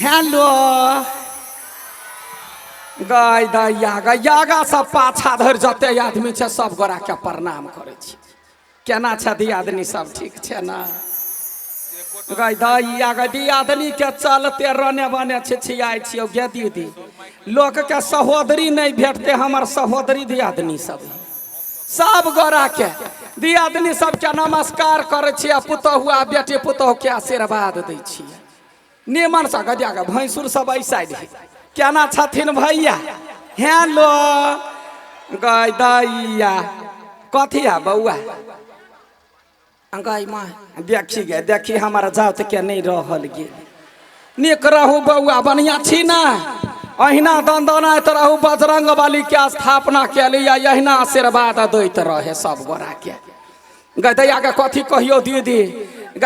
Hello गाय दैया गैयागा सब पाछा धर जते आदमी छे सब गोरा के प्रणाम करे छी। केना छै दियादनी सब ठीक छै ना? गाय दैया दियादनी के चलते रने बने छिछियाई छियो गे दीदी। लोक के सहोदरी नहीं भेटते, हमर सहोदरी दियादनी सब गोरा के दियादनी सबके नमस्कार करे छियै। पुतहुआ बेटी पुतहु के आशीर्वाद दै छियै। निमन सा गदिया के भैंसुर सब एहि साइड केना छथिन भैया? हेलो गाय दैया कथी है बउआ? गाय माँ देखी गे देखी हमारा जात के नहीं रहल गे। निक रहू बउआ, बढ़िया छी ना? अहिना दंदनाइत रहू, बजरंग बली के स्थापना के लिए अहिना आशीर्वाद दैत रहे सब गोरा के। गदैया के कथी कहियो दीदी,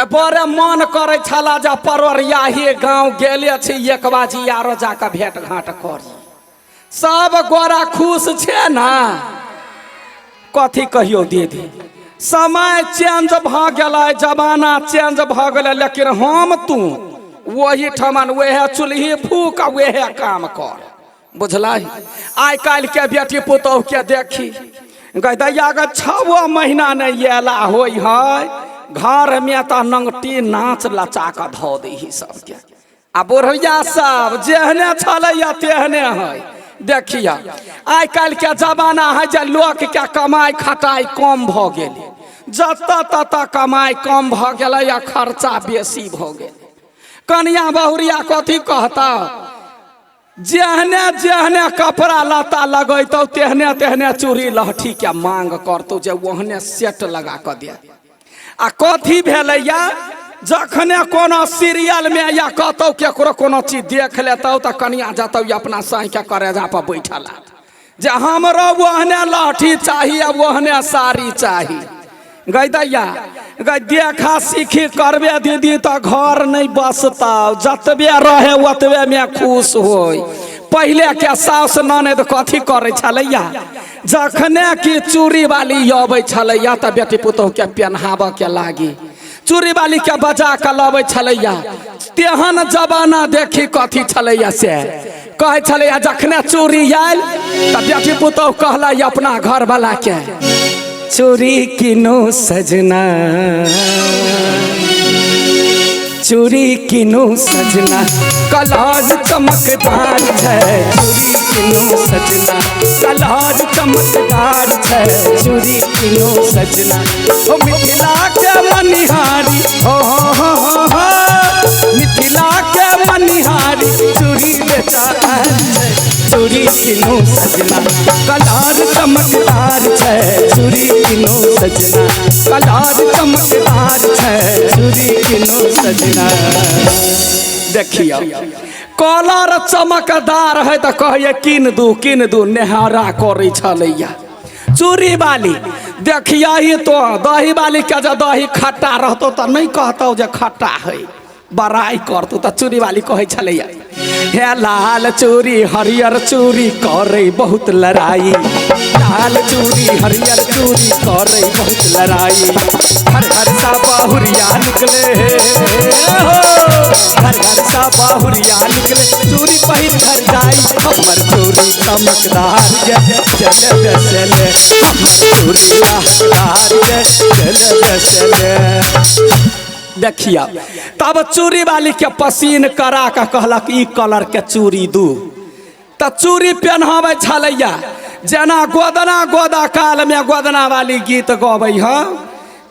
बड़े मन करे छला जा परवरियाही गाँव गेले छी एक बाजी आरो जाके भेंट घाट करी। सब गोरा खुश छे ना? कथी कहियो दीदी, समय चेंज भ गेलै, जमाना चेंज भ गेलै, लेकिन हम तू वही ठमन वह चूल्ही फूक वह काम कर, बुझलही? आइ काल्हि के बेटी पुतहु के देखी गदैया के 6 महीना नहीं एला होई है घर में तो नंगटी नाच लचा के धो दी सबके। आ बुढ़िया सब जेहने छलैया तेहने है। देखिए आइ काल्हि के जमाना है जे लोक के कमाई खटाई कम भ गेलै, जत तत कमाई कम भ गेलै या खर्चा बेसी भ गेलै। कनिया बहुरिया कथी कहता, जेहने जेहने कपड़ा लता लगैतौ तेहने तेहने चूड़ी लहठी के मांग करतौ जे ओहने सेट लगा के दे। आ कथी भेलैया, जखने कोनो सीरियल में या कतौ केकरो कोनो चीज देख लेतौ त कनिया जतौ अपना साई के करेजा पर बैठल जे हमरो ओहने लहठी चाहिए, ओहने साड़ी चाहिए। गैदैया देखा सीखी करबे दीदी तो घर नहीं बसता, जतबे रहे ओतबे में खुश होई। पहले के सास ननद कथी करे छलैया, जखने की चूड़ी वाली अबै छलैया त बेटी पुतहु के पहनाबे के लागी चूड़ी वाली के बजा के लबै छलैया। तेहन जमाना देखी कथी छलैया से कहे छलैया, जखने चूड़ी आयल त बेटी पुतहु कहला अपना घर वाला के, चूड़ी किनो सजना, चूड़ी किनो सजना, कलर चमकदार छै, चूड़ी किनो सजना, कलर चमकदार छै, चूड़ी किनो सजना। ओ मिथिला के मनिहारी, हो मिथिला के मनिहारी, चूड़ी बेचा छै, चूड़ी किनो सजना, कलर चमकदार छै, चूड़ी किनो सजना, कलर चमकदार छै, चूड़ी किनो सजना। देखियो कलर चमकदार है तो कहिए किन दू नेहारा करे छलैया। चूड़ी वाली देखिए तो दही वाली के जो दही खट्टा रहतो तो नहीं कहतो जे खट्टा है, बड़ाई करतो तो चूड़ी वाली कहे छलैया, हे लाल चूड़ी हरियर चूड़ी करे बहुत लड़ाई, लाल चूड़ी हरियर चूड़ी करे बहुत लड़ाई। हर हर सा बाहुरिया निकले हो, हर हर सा बाहुरिया निकले, चूड़ी पहिर घर जाई, हमर चूड़ी चमकदार जे चले बेसले, चूड़ी लहरदार जे चले बेसले। देखिया तब चूड़ी वाली के पसीन करा के कहलक ई कलर के चूड़ी दू, त चूड़ी पहनावे छलैया। जना गोदना गोदा काल में गोदना वाली गीत गबै है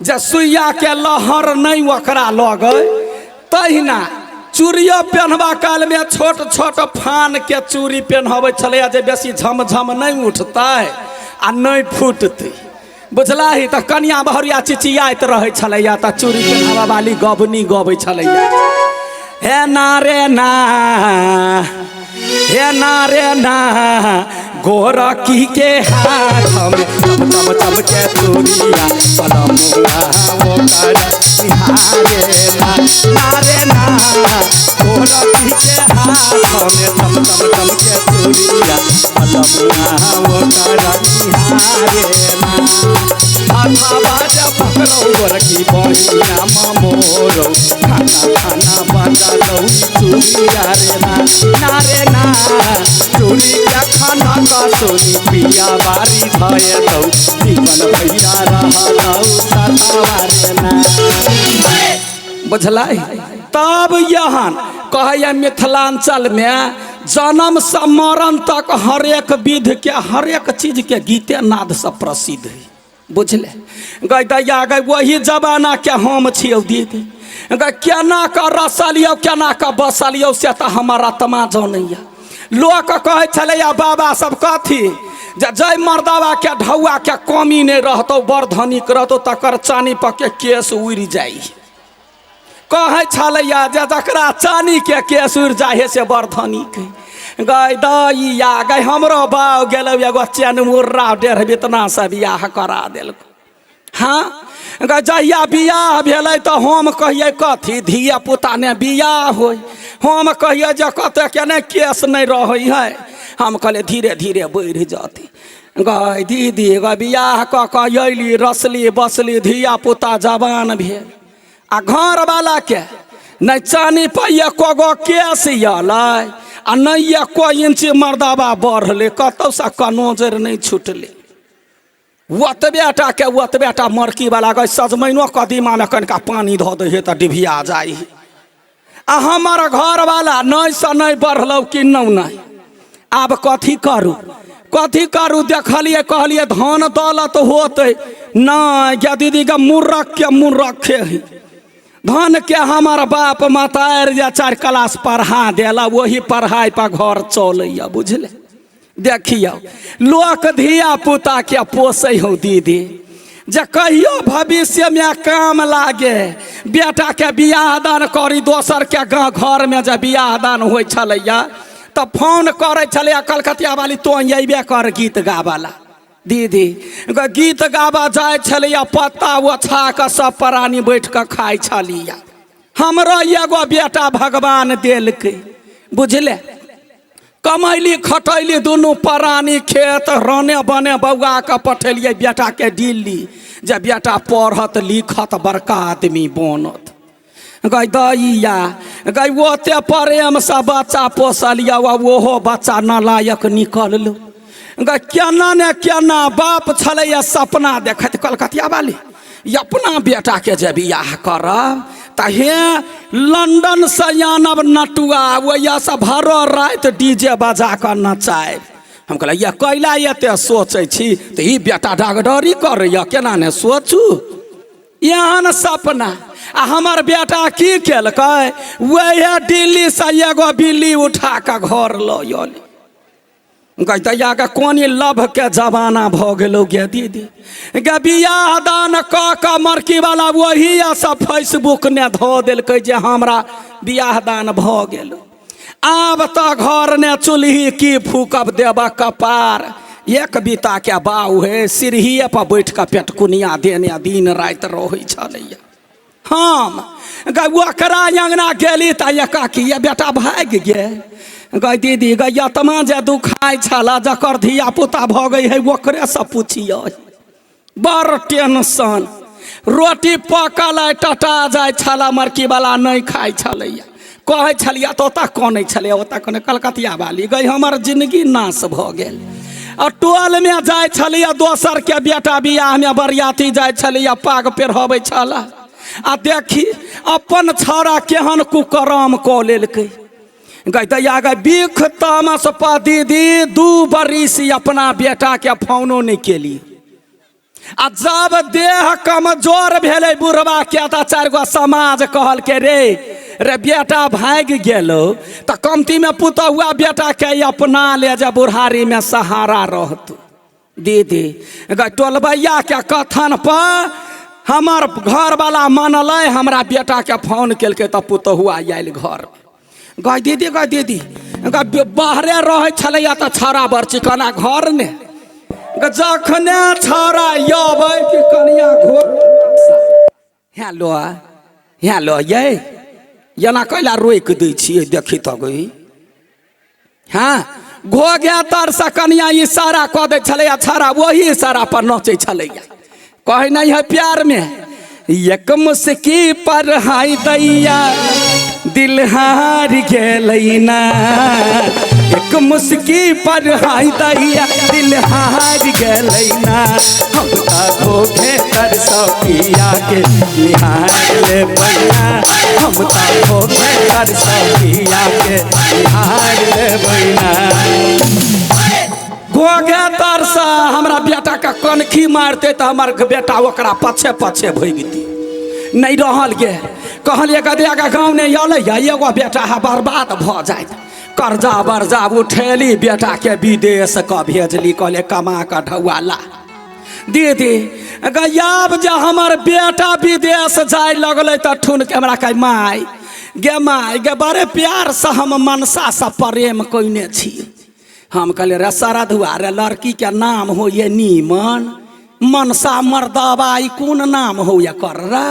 जे सुइया के लहर नहीं ओकरा लगे, तहिना चूड़िया पहनबा काल में छोट छोट फान के चूड़ी पहनावे छलैया जे बेसी झमझम नहीं उठतै आ नहीं फूटतै, बुझलाही? त कनिया बहुरिया चिचियाइत रहे छलैया त चूड़ी पहनावा वाली गबनी गबै छलैया, हे ना रे ना, हे ना रे ना, गोरकी के हाथ में चम चम चम के चूड़िया, पलमुआ ओकर निहारे ना, ना रे ना, गोरकी के हाथ में चम चम चम के चूड़िया, पलमुआ ओकर निहारे ना। आधा बाजा पकड़ो गोरकी बहिना मोरो, खाना खाना बन गौरी चूड़िया रे ना रे ना चूड़ी के खाना का सोनी पिया बारी भय दौ निकल भैया रह रे ना बुझल। तब यहाँ कहे मिथिलांचल में जन्म से मरण तक हरेक विध के हरेक चीज के गीते नाद से प्रसिद्ध है बुझले। गई दैया गई वही जमाना के हम छियौ दीदी गई केना का रसलियो केना का बसलियो से तो हमारा आत्मा जानैया। लोग कहे छलैया बाबा सब कथी जय मर्दावा के ढौआ के कमी नहीं रहतौ बड़ धनिक रहतौ तकर चानी पर के केस उड़ जाई। कहे छलैया जकरा चानी के केस उड़ जाए से बड़ धनिक गई दैया गई हमरो बाव गेल एगो चैन मुर्रा डेढ़ बितना से बियाह करा दिल। हाँ गई जहिया बियाह भेलै तो हम कहिए कथी धिया पुता ने बियाह हो हम कहिए जे कते के नहीं केस नहीं रहे है। हम कहले धीरे धीरे बढ़ जाती गई दीदी गई बियाह कऽ अयली रसली बसली धिया पुता जवान भेल आ घर वाला के नहीं चानी पाइए कोगो केस अलै आ नहीं कोई इंच मर्दाबा बढ़ले कतौ से कनोजर नहीं छूटले। ओतबेटा के ओतबेटा मरकी वाला गई सजमैनो कदीमा में कनिका पानी धो दे तो डिभिया जाई आ हमार घर वाला नहीं से नहीं बढ़लौ किन्नौ नहीं। आब कथी करू देखलिए कहलिए धन दौलत होते नहीं गे दीदी के मुर्रखे है धन के हमार बाप मतार या 4 क्लास पढ़ा देला वही पढ़ाई पर घर चलैया बुझले। देखियो लोक धिया पुता के पोसे हो दीदी जे कहियो भविष्य में काम लागे बेटा के बियाह दान करी दोसर के घर में जब बियाह दान हो छलैया तो फोन करे छलैया कलकतिया वाली तो अबे कर गीत गावला दीदी गीत गावा जाए छलैया पत्ता ओछा के सब प्राणी बैठ के खाए छलिया। हमरा एगो बेटा भगवान देलकै बुझले। कमैली खटैली दुनू प्राणी खेत रने बने बौआ के पठेलिए बेटा के दिल्ली जे बेटा पढ़त लिखत बड़का आदमी बनत। गई दैया गई ओते प्रेम से बच्चा पोसलिया ओहो बच्चा नालायक निकल लो। गई केना ने केना बाप छलैया सपना देखत कलकतिया वाली अपना बेटा के जे बियाह करब तहे लंदन से आनब नटुआ वैया से भर रात डीजे बजा कर नचाए। हम कहलिए ये कैला एते सोचे छी तो ई बेटा डागडरी करैया केना ने सोचू एहन सपना। आ हमार बेटा की केलकै वह दिल्ली से एगो बिल्ली उठा के घर लऽ गैया के कोनी लभ के जमाना भ गेलो गे दीदी गे बियाह दान क मरकी वाला वही सब फेसबुक ने धो देलकै जे हमरा बियाह दान भ गेलो। आब तो घर ने चूल्ही की फूकब देब कपार एक बीता के बाऊ है सिरहिए पर बैठ के पेटकुनिया देने दिन रात रहे छलैया। हम ओकरा अंगना गेली त एकाकी बेटा भाग गे गई दीदी गैया तमा जे दुखाई छला जकर धिया पुता भ गई है ओकरे से पूछिए बड़ टेंशन। रोटी पकल टटा जाए छला मरकी वाला नहीं खाई छलैया कहे छलिया तोता कने छलैया ओता कने कलकतिया वाली गई हमर जिंदगी नाश भ गेल। और टोल में जाए छलिया दोसर के बेटा बियाह में बरियाती जाए छलिया पाग पेरहबै छला आ देखी अपन छौड़ा केहन कुकर्म क लेलकै। गई दैया गई बिख तामस पा दीदी 2 बरिस अपना बेटा के फोनो नहीं केली आ जब देह कमजोर भेले बुढ़वा के त 4 गो समाज कहल के रे बेटा भाग गेलो त कमती में पुतहुआ बेटा के अपना ले जा बुढ़ारी में सहारा रहतु। दीदी गई टोलबैया के कथन पर हमार घर वाला मानल हमरा बेटा के फोन केलकै त पुतहुआ आयल घर। गई दीदी बाहरे रहे छलैया त छौड़ा बड़ चिकना घर ने जखने छौड़ा अबै कि कनिया घोर हेलो ये एना कैला रोक दै छियै देखी त गई। हाँ घोघे तर से कनिया इशारा कऽ दै छलैया छौड़ा वही इशारा पर नचै छलैया कहे नहीं है प्यार में एक मुस्की पर हाय दैया दिल हार गेलै ना एक मुस्की पर हाय दैया दिल हार गेलै ना हम धोखे कर सपिया के निहार ले बैना हम धोखे कर सपिया के निहार ले बैना गोगे तरसा हमरा बेटा का कनखी मारते तो हमार बेटा ओकरा पछे पछे भगती नहीं रहल गे कहलिए गदिया का गाँव नहीं अल एगो बेटा है बर्बाद भ जाए कर्जा बर्जा उठेली बेटा के विदेश का भेजली कहले कमा का ढौआला दीदी गयाब जे हमार बेटा विदेश जाए लगल तो ठुन के हमरा कह माई गे बड़े प्यार से हम मनसा से प्रेम कइने छी हम कहले रे सरधुआ रे लड़की के नाम हो ये नीमन मनसा मर्दबाई कौन नाम हो ये कर रे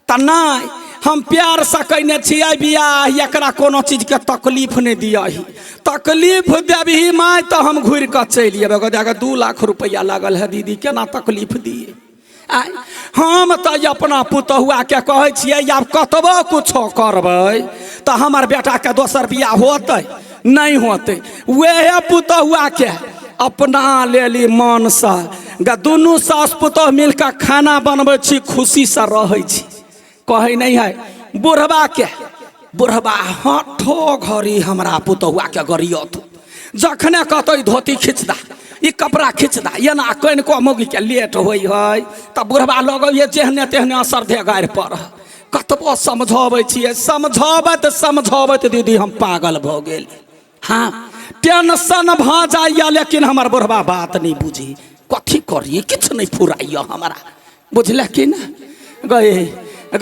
त नहीं हम प्यार से कइने छियै बियाह एकरा कोनो चीज के तकलीफ नहीं दियही तकलीफ देबही माय तो हम घुर के चलि अयबै जाके 2 लाख रुपया लगल है दीदी केना तकलीफ दिए आय हम तो अपना पुतहुआ के कहै छियै आब कतबो कुछो करबै तो हमार बेटा के दोसर बियाह होतै नहीं होते वह पुतहुआ के अपना लेली मन से ग दुनू सास पुतह मिलकर खाना बनबै छी खुशी से रहै छी कहे नहीं है बुढ़बा हठो घड़ी हमरा पुतहुआ के गरियत जखने कहते धोती खींच दा ई कपड़ा खींच दा एना कन को मौगी के लेट होइ है तब बुढ़बा लगैए जेहने तेहने असर दे गाड़ पर कतबो समझाबै छियै समझाबैत दीदी हम पागल भ गेल हाँ टेंशन भ जाइए लेकिन हमार बुढ़बा बात नहीं बुझी कथी करिए किछ नहीं फुराइए हमारा बुझल कि ना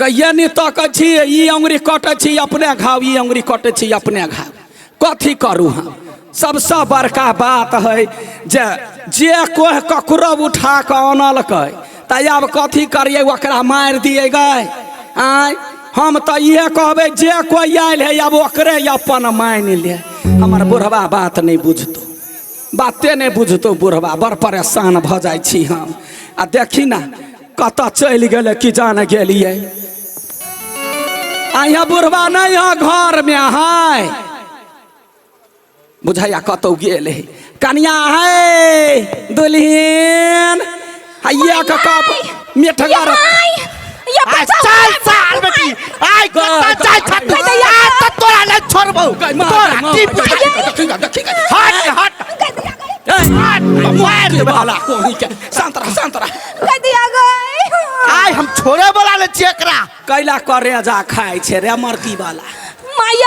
ये नहीं तक ई अंगुरी कटे छी अपने घाव ई अंगुरी कटे छी अपने घाव कथी करूँ हम सबसे बड़का बात है जे कोई ककरो उठा के अनलकै त अब कथी करिए ओकरा मार दिए गए आय हम तो ये कहबे जे कोई आयल है अब ओकरे अपन मान ले हमार बुढ़वा बात नहीं बुझतो बाते नहीं बुझतो बुढ़वा बड़ परेशान भ जाय छी हम आ देखी ना कत चल गए कि जान गेलिए अहाँ बुढ़वा नहीं है घर में है बुझाइया कतौ गेल है कनिया है दुल्हन हैया का कप मिठगर चल साल बेटी आई गता जाय छत आ त तोरा ले छोड़बो हट मार दे वाला कोही के शांत रह गदिया गई आई हम छोड़े वाला ले चेकरा कैला करे जा खाय छे रे मरती वाला माई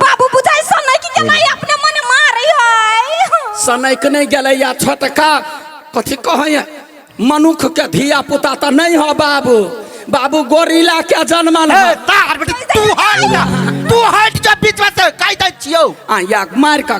बाबू बुझाई सनै की के माई अपने मने मारै है सनै के नहीं गेलै या छोटका कथी कहै मनुख के धिया पुता त नहीं हो बाबू गोरिल्ला के जन्मल है तार बेटी तू हट जा बीच में से काई दै छियो आ या मार का